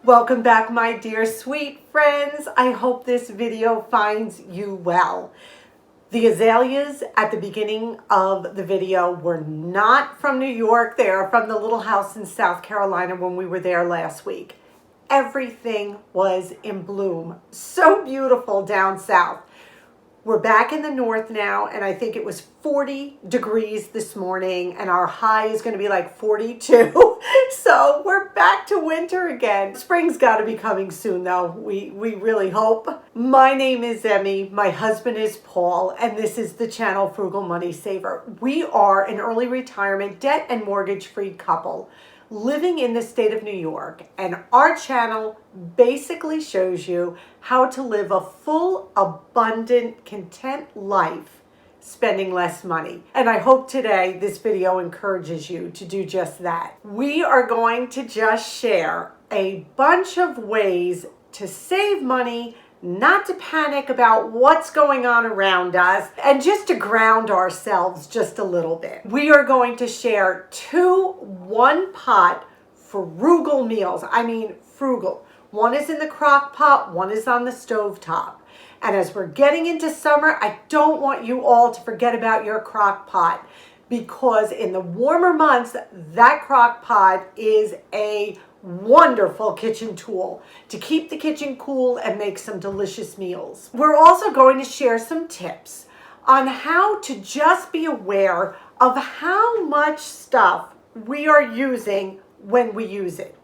Welcome back, my dear sweet friends. I hope this video finds you well. The azaleas at the beginning of the video were not from New York. They are from the little house in South Carolina when we were there last week. Everything was in bloom. So beautiful down south. We're back in the north now, and I think it was 40 degrees this morning, and our high is going to be like 42. So we're back to winter again. Spring's got to be coming soon, though. We really hope. My name is Emmy. My husband is Paul, and this is the channel Frugal Money Saver. We are an early retirement, debt and mortgage-free couple living in the state of New York, and our channel basically shows you how to live a full, abundant, content life spending less money. And I hope today this video encourages you to do just that. We are going to just share a bunch of ways to save money, not to panic about what's going on around us, and just to ground ourselves just a little bit. We are going to share 2 one-pot frugal meals. I mean frugal. One is in the crock pot, one is on the stove top. And as we're getting into summer, I don't want you all to forget about your crock pot, because in the warmer months, that crock pot is a wonderful kitchen tool to keep the kitchen cool and make some delicious meals. We're also going to share some tips on how to just be aware of how much stuff we are using when we use it.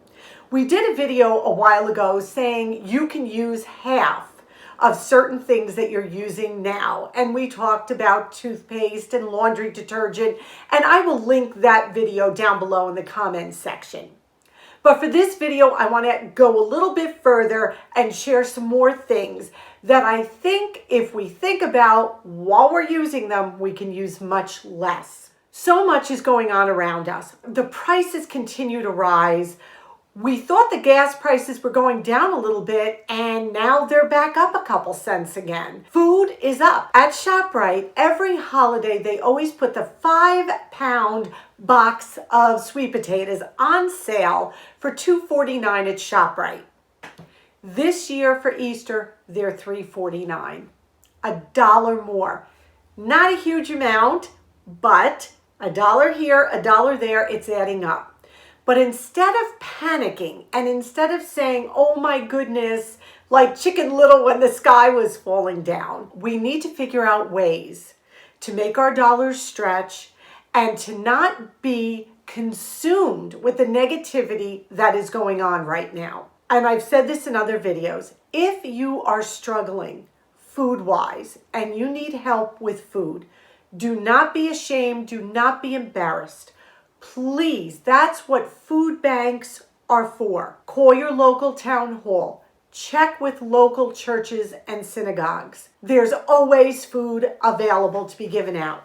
We did a video a while ago saying you can use half of certain things that you're using now. And we talked about toothpaste and laundry detergent, and I will link that video down below in the comments section. But for this video, I want to go a little bit further and share some more things that I think if we think about while we're using them, we can use much less. So much is going on around us. The prices continue to rise. We thought the gas prices were going down a little bit, and now they're back up a couple cents again. Food is up. At ShopRite, every holiday, they always put the 5-pound box of sweet potatoes on sale for $2.49 at ShopRite. This year for Easter, they're $3.49. $1 more. Not a huge amount, but $1 here, $1 there, it's adding up. But instead of panicking and instead of saying, oh my goodness, like Chicken Little when the sky was falling down, we need to figure out ways to make our dollars stretch and to not be consumed with the negativity that is going on right now. And I've said this in other videos. If you are struggling food-wise and you need help with food, do not be ashamed, do not be embarrassed. Please, that's what food banks are for. Call your local town hall. Check with local churches and synagogues. There's always food available to be given out.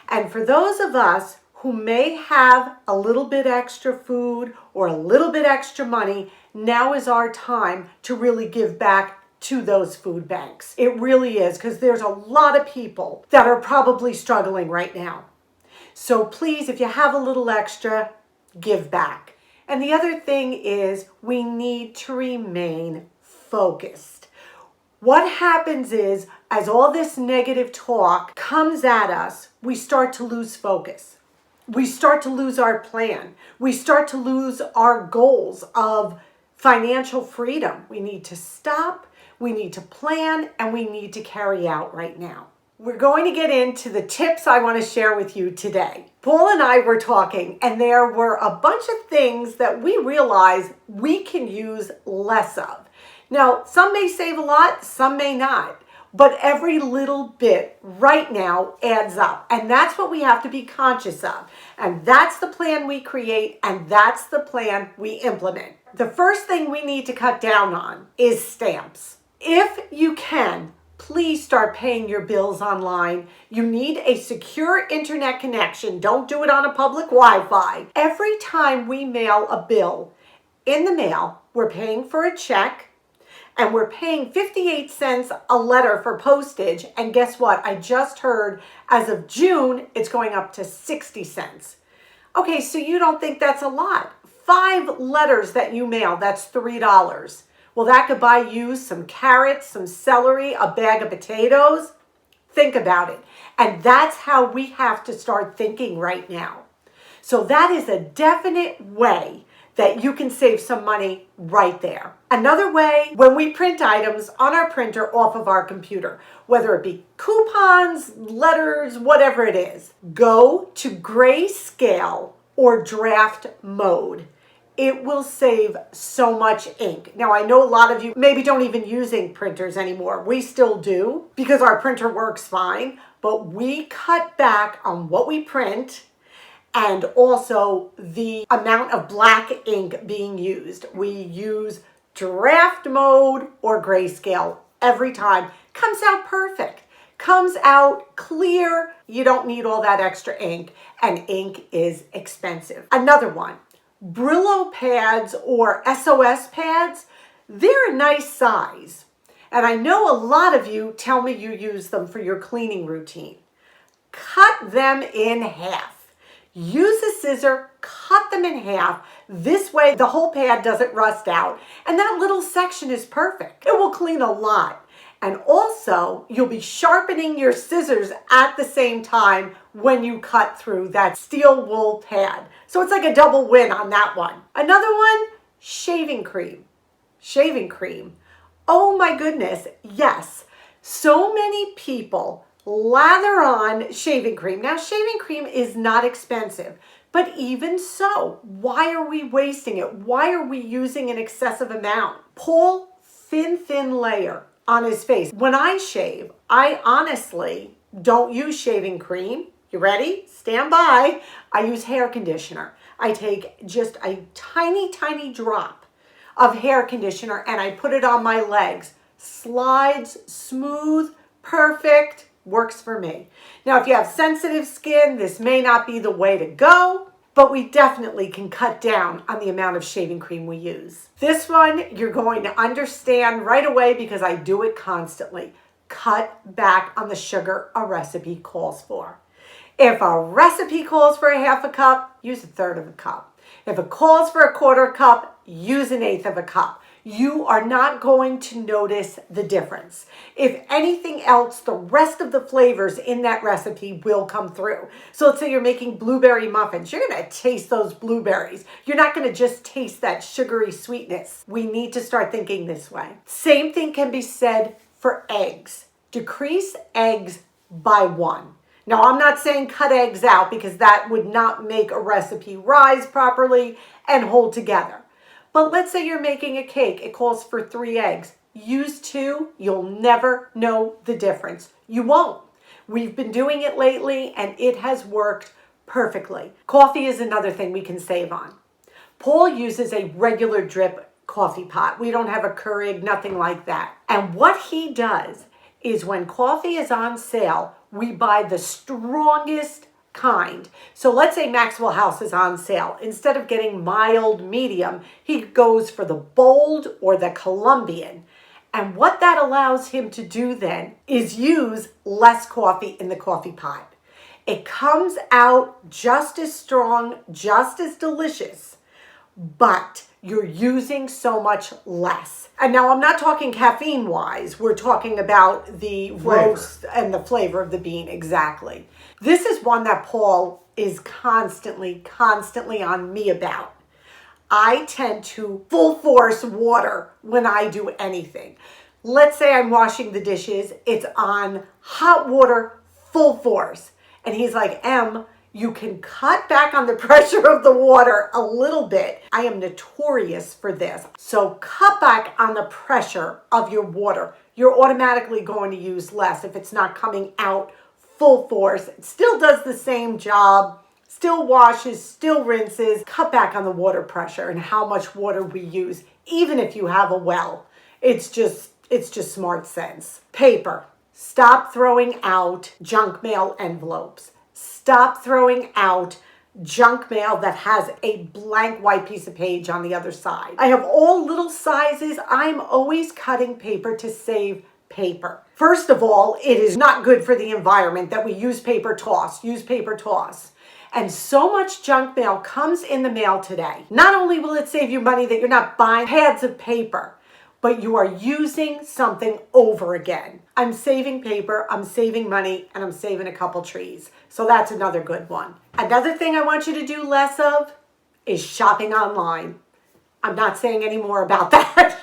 And for those of us who may have a little bit extra food or a little bit extra money, now is our time to really give back to those food banks. It really is, because there's a lot of people that are probably struggling right now. So please, if you have a little extra, give back. And the other thing is we need to remain focused. What happens is, as all this negative talk comes at us, we start to lose focus. We start to lose our plan. We start to lose our goals of financial freedom. We need to stop, we need to plan, and we need to carry out right now. We're going to get into the tips I want to share with you today. Paul and I were talking, and there were a bunch of things that we realized we can use less of. Now, some may save a lot, some may not, but every little bit right now adds up, and that's what we have to be conscious of. And that's the plan we create, and that's the plan we implement. The first thing we need to cut down on is stamps. If you can, please start paying your bills online. You need a secure internet connection. Don't do it on a public Wi-Fi. Every time we mail a bill in the mail, we're paying for a check, and we're paying 58 cents a letter for postage. And guess what? I just heard as of June, it's going up to 60 cents. Okay, so you don't think that's a lot. 5 letters that you mail, that's $3. Well, that could buy you some carrots, some celery, a bag of potatoes. Think about it. And that's how we have to start thinking right now. So that is a definite way that you can save some money right there. Another way, when we print items on our printer off of our computer, whether it be coupons, letters, whatever it is, go to grayscale or draft mode. It will save so much ink. Now, I know a lot of you maybe don't even use ink printers anymore. We still do because our printer works fine, but we cut back on what we print and also the amount of black ink being used. We use draft mode or grayscale every time. Comes out perfect. Comes out clear. You don't need all that extra ink, and ink is expensive. Another one, Brillo pads or SOS pads. They're a nice size. And I know a lot of you tell me you use them for your cleaning routine. Cut them in half. Use a scissor, cut them in half. This way the whole pad doesn't rust out, and that little section is perfect. It will clean a lot. And also, you'll be sharpening your scissors at the same time when you cut through that steel wool pad. So it's like a double win on that one. Another one, shaving cream. Shaving cream. Oh my goodness, yes. So many people lather on shaving cream. Now, shaving cream is not expensive, but even so, why are we wasting it? Why are we using an excessive amount? Pull thin layer on his face. When I shave, I honestly don't use shaving cream. You ready? Stand by. I use hair conditioner. I take just a tiny drop of hair conditioner and I put it on my legs. Slides smooth, perfect. Works for me. Now, if you have sensitive skin, this may not be the way to go, but we definitely can cut down on the amount of shaving cream we use. This one, you're going to understand right away because I do it constantly. Cut back on the sugar a recipe calls for. If a recipe calls for a half a cup, use a third of a cup. If it calls for a quarter cup, use an eighth of a cup. You are not going to notice the difference. If anything else, the rest of the flavors in that recipe will come through. So let's say you're making blueberry muffins. You're going to taste those blueberries. You're not going to just taste that sugary sweetness. We need to start thinking this way. Same thing can be said for eggs. Decrease eggs by 1. Now, I'm not saying cut eggs out because that would not make a recipe rise properly and hold together. But let's say you're making a cake. It calls for 3 eggs. Use 2. You'll never know the difference. You won't. We've been doing it lately and it has worked perfectly. Coffee is another thing we can save on. Paul uses a regular drip coffee pot. We don't have a Keurig, nothing like that. And what he does is when coffee is on sale, we buy the strongest kind. So let's say Maxwell House is on sale. Instead of getting mild medium, he goes for the bold or the Colombian. And what that allows him to do then is use less coffee in the coffee pot. It comes out just as strong, just as delicious, but you're using so much less. And now I'm not talking caffeine wise. We're talking about the roast and the flavor of the bean. Exactly. This is one that Paul is constantly on me about. I tend to full force water when I do anything. Let's say I'm washing the dishes. It's on hot water, full force. And he's like, Em, you can cut back on the pressure of the water a little bit. I am notorious for this. So cut back on the pressure of your water. You're automatically going to use less if it's not coming out full force. It still does the same job, still washes, still rinses. Cut back on the water pressure and how much water we use, even if you have a well. It's just smart sense. Paper. Stop throwing out junk mail envelopes. Stop throwing out junk mail that has a blank white piece of page on the other side. I have all little sizes. I'm always cutting paper to save paper. First of all, it is not good for the environment that we use paper toss. And so much junk mail comes in the mail today. Not only will it save you money that you're not buying pads of paper, but you are using something over again. I'm saving paper, I'm saving money, and I'm saving a couple trees. So that's another good one. Another thing I want you to do less of is shopping online. I'm not saying any more about that.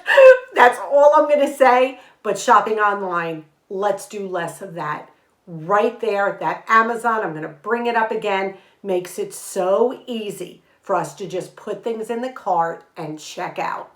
That's all I'm going to say. But shopping online, let's do less of that. Right there, that Amazon, I'm going to bring it up again, makes it so easy for us to just put things in the cart and check out.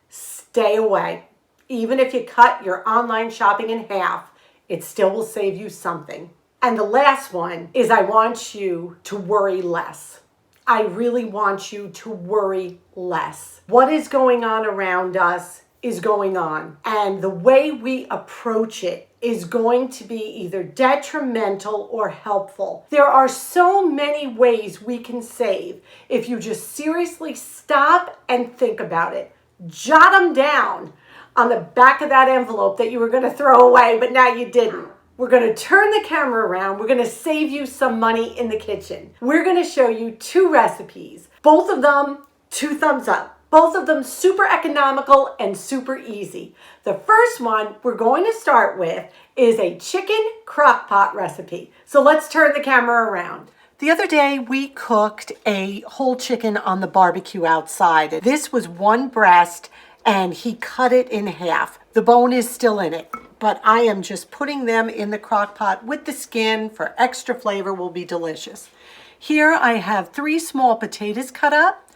Stay away. Even if you cut your online shopping in half, it still will save you something. And the last one is I want you to worry less. I really want you to worry less. What is going on around us is going on. And the way we approach it is going to be either detrimental or helpful. There are so many ways we can save if you just seriously stop and think about it. Jot them down on the back of that envelope that you were going to throw away, but now you didn't. We're going to turn the camera around. We're going to save you some money in the kitchen. We're going to show you 2 recipes. Both of them, 2 thumbs up. Both of them super economical and super easy. The first one we're going to start with is a chicken crockpot recipe. So let's turn the camera around. The other day we cooked a whole chicken on the barbecue outside. This was 1 breast and he cut it in half. The bone is still in it, but I am just putting them in the crock pot with the skin for extra flavor. Will be delicious. Here I have 3 small potatoes cut up,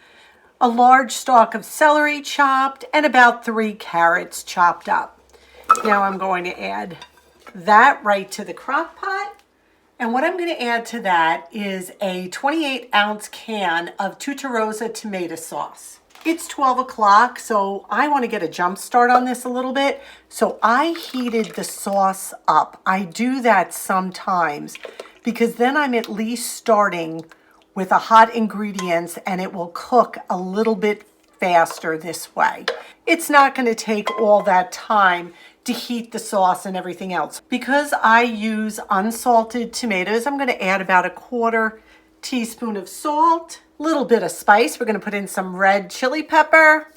a large stalk of celery chopped, and about 3 carrots chopped up. Now I'm going to add that right to the crock pot. And what I'm going to add to that is a 28-ounce can of Tutta tomato sauce. It's 12 o'clock, so I want to get a jump start on this a little bit. So I heated the sauce up. I do that sometimes because then I'm at least starting with the hot ingredients and it will cook a little bit faster this way. It's not going to take all that time to heat the sauce and everything else. Because I use unsalted tomatoes, I'm going to add about a 1/4 teaspoon of salt, a little bit of spice. We're going to put in some red chili pepper,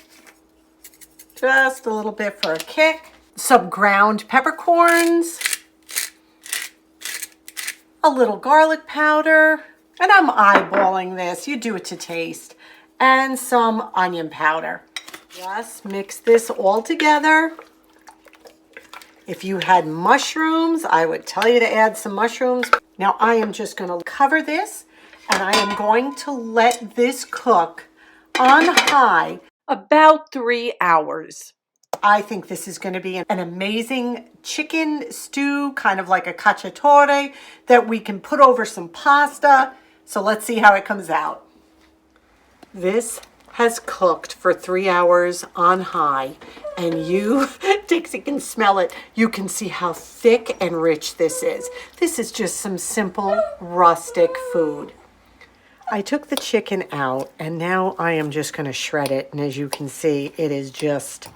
just a little bit for a kick, some ground peppercorns, a little garlic powder, and I'm eyeballing this, you do it to taste, and some onion powder. Just mix this all together. If you had mushrooms, I would tell you to add some mushrooms. Now I am just going to cover this and I am going to let this cook on high about 3 hours. I think this is going to be an amazing chicken stew, kind of like a cacciatore that we can put over some pasta. So let's see how it comes out. This has cooked for 3 hours on high, and you, Dixie can smell it. You can see how thick and rich this is. This is just some simple rustic food. I took the chicken out and now I am just going to shred it. And as you can see, it is just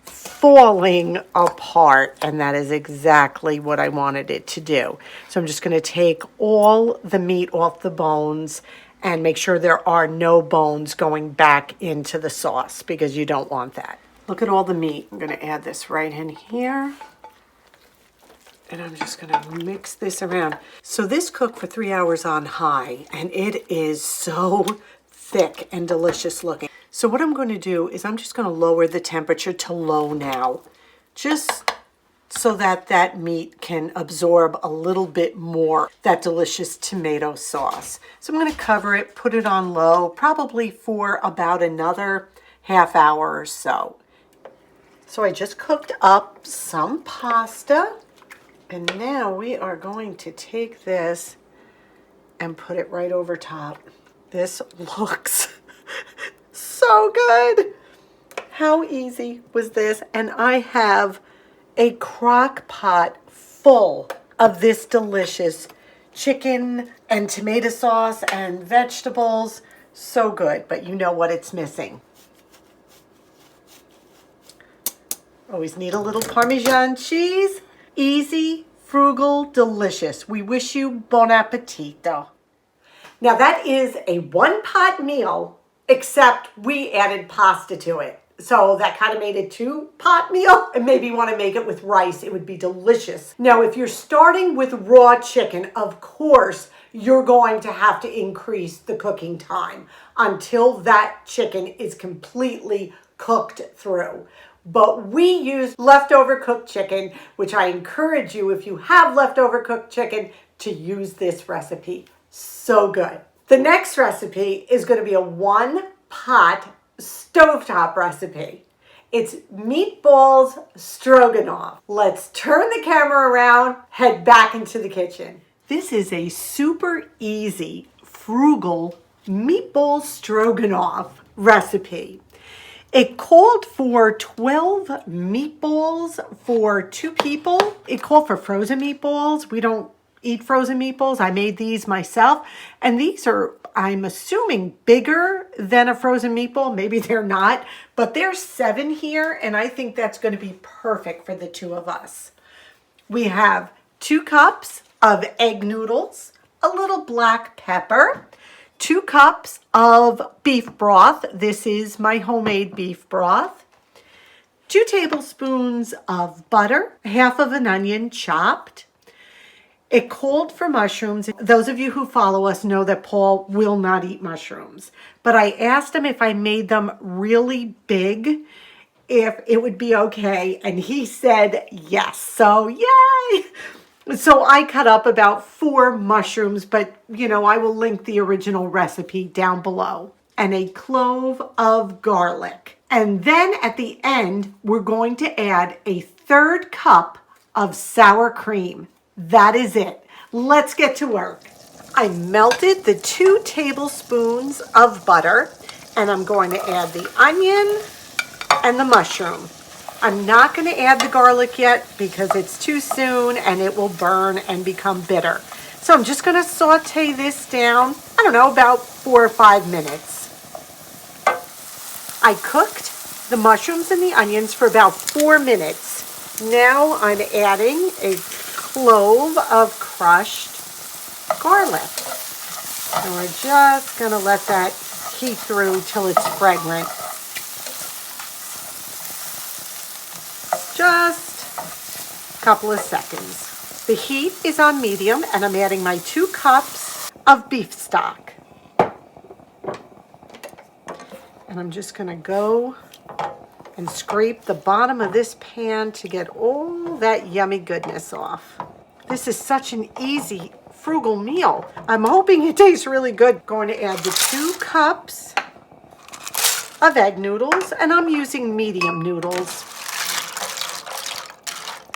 falling apart. And that is exactly what I wanted it to do. So I'm just going to take all the meat off the bones and make sure there are no bones going back into the sauce because you don't want that. Look at all the meat. I'm going to add this right in here. And I'm just going to mix this around. So this cooked for 3 hours on high, and it is so thick and delicious looking. So what I'm going to do is I'm just going to lower the temperature to low now, just so that that meat can absorb a little bit more that delicious tomato sauce. So I'm going to cover it, put it on low, probably for about another half hour or so. So I just cooked up some pasta. And now we are going to take this and put it right over top. This looks so good. How easy was this? And I have a crock pot full of this delicious chicken and tomato sauce and vegetables. So good, but you know what it's missing. Always need a little Parmesan cheese. Easy, frugal, delicious. We wish you bon appetito. Now that is a one-pot meal, except we added pasta to it. So that kind of made it two-pot meal. And maybe you want to make it with rice. It would be delicious. Now, if you're starting with raw chicken, of course, you're going to have to increase the cooking time until that chicken is completely cooked through. But we use leftover cooked chicken, which I encourage you, if you have leftover cooked chicken, to use this recipe. So good. The next recipe is going to be a one-pot stovetop recipe. It's Meatball Stroganoff. Let's turn the camera around, head back into the kitchen. This is a super easy, frugal Meatball Stroganoff recipe. It called for 12 meatballs for 2 people. It called for frozen meatballs. We don't eat frozen meatballs. I made these myself. And these are, I'm assuming, bigger than a frozen meatball. Maybe they're not, but there's 7 here. And I think that's going to be perfect for the 2 of us. We have 2 cups of egg noodles, a little black pepper, 2 cups of beef broth. This is my homemade beef broth. 2 tablespoons of butter, half of an onion chopped. It called for mushrooms. Those of you who follow us know that Paul will not eat mushrooms. But I asked him if I made them really big, if it would be okay. And he said yes. So yay! So I cut up about 4 mushrooms, but you know, I will link the original recipe down below. And a clove of garlic. And then at the end, we're going to add a 1/3 cup of sour cream. That is it. Let's get to work. I melted the 2 tablespoons of butter, and I'm going to add the onion and the mushroom. I'm not going to add the garlic yet because it's too soon and it will burn and become bitter. So I'm just going to saute this down, I don't know, about 4 or 5 minutes. I cooked the mushrooms and the onions for about 4 minutes. Now I'm adding a clove of crushed garlic. And we're just going to let that heat through till it's fragrant. Just a couple of seconds. The heat is on medium and I'm adding my 2 cups of beef stock. And I'm just going to go and scrape the bottom of this pan to get all that yummy goodness off. This is such an easy, frugal meal. I'm hoping it tastes really good. Going to add the 2 cups of egg noodles, and I'm using medium noodles.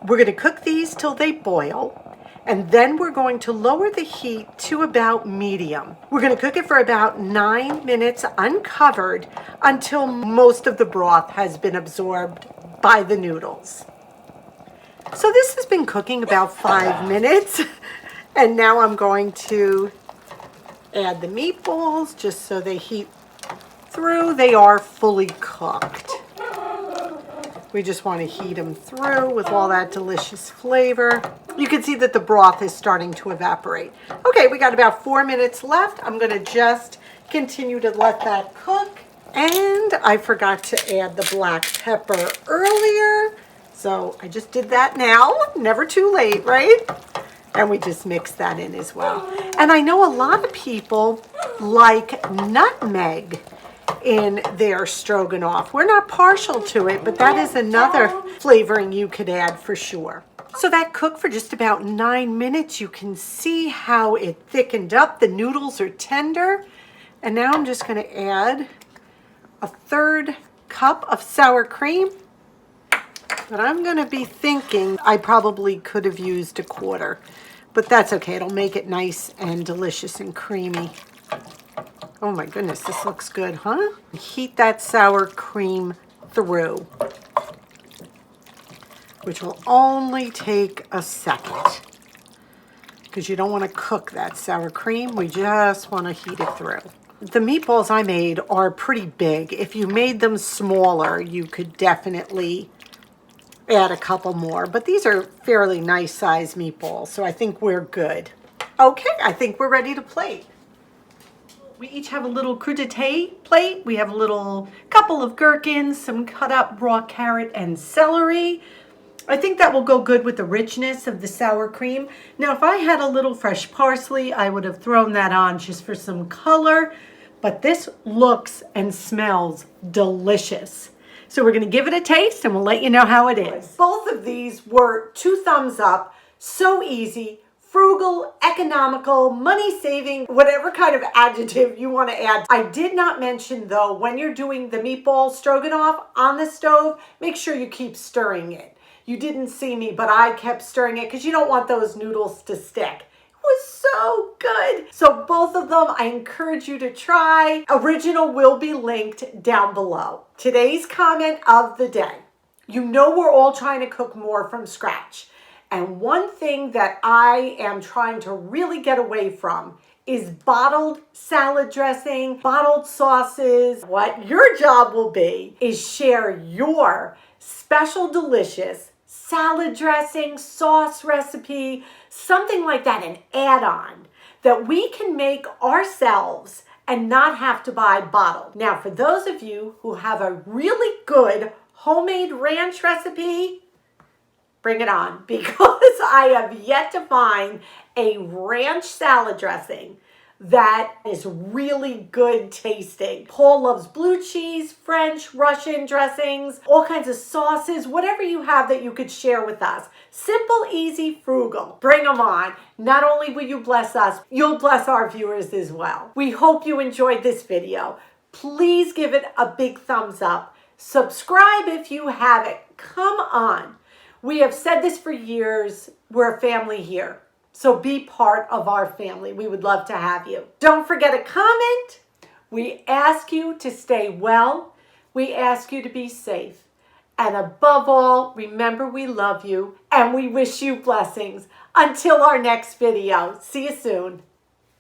We're going to cook these till they boil, and then we're going to lower the heat to about medium. We're going to cook it for about 9 minutes uncovered until most of the broth has been absorbed by the noodles. So this has been cooking about 5 minutes, and now I'm going to add the meatballs just so they heat through. They are fully cooked. We just want to heat them through with all that delicious flavor. You can see that the broth is starting to evaporate. Okay, we got about 4 minutes left. I'm going to just continue to let that cook. And I forgot to add the black pepper earlier. So I just did that now. Never too late, right? And we just mix that in as well. And I know a lot of people like nutmeg in their stroganoff. We're not partial to it, but that is another flavoring you could add for sure. So that cooked for just about 9 minutes. You can see how it thickened up. The noodles are tender. And now I'm just going to add a 1/3 cup of sour cream. But I'm going to be thinking I probably could have used a 1/4. But that's okay. It'll make it nice and delicious and creamy. Oh my goodness, this looks good, huh? Heat that sour cream through, which will only take a second because you don't want to cook that sour cream. We just want to heat it through. The meatballs I made are pretty big. If you made them smaller, you could definitely add a couple more, but these are fairly nice size meatballs, so I think we're good. Okay, I think we're ready to plate. We each have a little crudité plate. We have a little couple of gherkins, some cut up raw carrot and celery. I think that will go good with the richness of the sour cream. Now, if I had a little fresh parsley, I would have thrown that on just for some color. But this looks and smells delicious. So we're going to give it a taste and we'll let you know how it is. Both of these were 2 thumbs up. So easy, frugal, economical, money saving, whatever kind of adjective you want to add. I did not mention though, when you're doing the meatball stroganoff on the stove, make sure you keep stirring it. You didn't see me, but I kept stirring it because you don't want those noodles to stick. It was so good. So both of them, I encourage you to try. Original will be linked down below. Today's comment of the day. You know we're all trying to cook more from scratch. And one thing that I am trying to really get away from is bottled salad dressing, bottled sauces. What your job will be is share your special delicious salad dressing, sauce recipe, something like that, an add-on that we can make ourselves and not have to buy bottled. Now, for those of you who have a really good homemade ranch recipe, bring it on, because I have yet to find a ranch salad dressing that is really good tasting. Paul loves blue cheese, French, Russian dressings, all kinds of sauces, whatever you have that you could share with us. Simple, easy, frugal. Bring them on. Not only will you bless us, you'll bless our viewers as well. We hope you enjoyed this video. Please give it a big thumbs up. Subscribe if you haven't. Come on. We have said this for years. We're a family here. So be part of our family. We would love to have you. Don't forget to comment. We ask you to stay well. We ask you to be safe. And above all, remember we love you and we wish you blessings. Until our next video. See you soon.